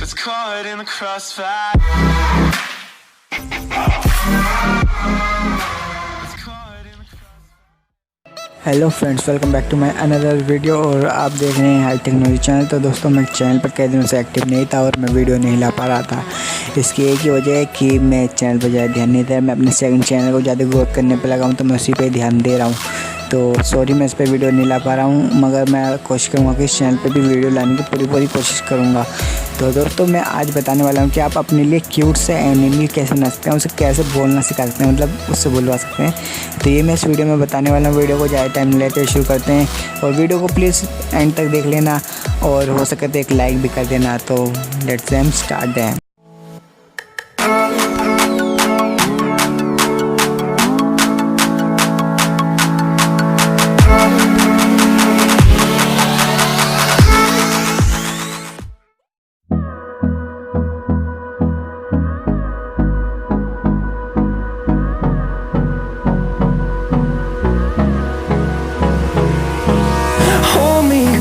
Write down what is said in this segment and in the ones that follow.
It's caught in the crossfire. Hello friends, welcome back to my another video. और आप देख रहे हैं हाई टेक्नोलॉजी चैनल। तो दोस्तों, मैं चैनल पर कई दिनों से एक्टिव नहीं था और मैं वीडियो नहीं ला पा रहा था। इसकी एक ही वजह है कि मैं चैनल पर ज़्यादा ध्यान नहीं दे रहा। मैं अपने सेकंड चैनल को ज़्यादा ग्रोथ करने पर लगा हूँ, तो मैं उसी पे ध्यान दे रहा हूँ। तो सॉरी, मैं इस पर वीडियो नहीं ला पा रहा हूँ, मगर मैं कोशिश करूँगा कि इस चैनल पर भी वीडियो लाने की पूरी कोशिश करूँगा। तो दोस्तों, मैं आज बताने वाला हूँ कि आप अपने लिए क्यूट से एनिमल कैसे बना सकते हैं, उसे कैसे बोलना सिखा सकते हैं, मतलब उससे बुलवा सकते हैं। तो ये मैं इस वीडियो में बताने वाला हूँ। वीडियो को ज़्यादा टाइम नहीं लेते, शुरू करते हैं। और वीडियो को प्लीज़ एंड तक देख लेना और हो सके तो एक लाइक भी कर देना। तो let's start them.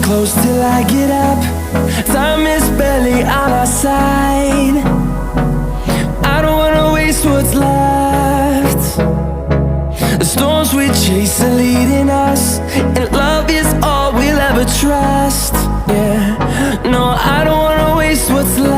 Close till I get up. Time is barely on our side. I don't wanna waste what's left. The storms we chase are leading us, and love is all we'll ever trust. Yeah, no, I don't wanna waste what's left.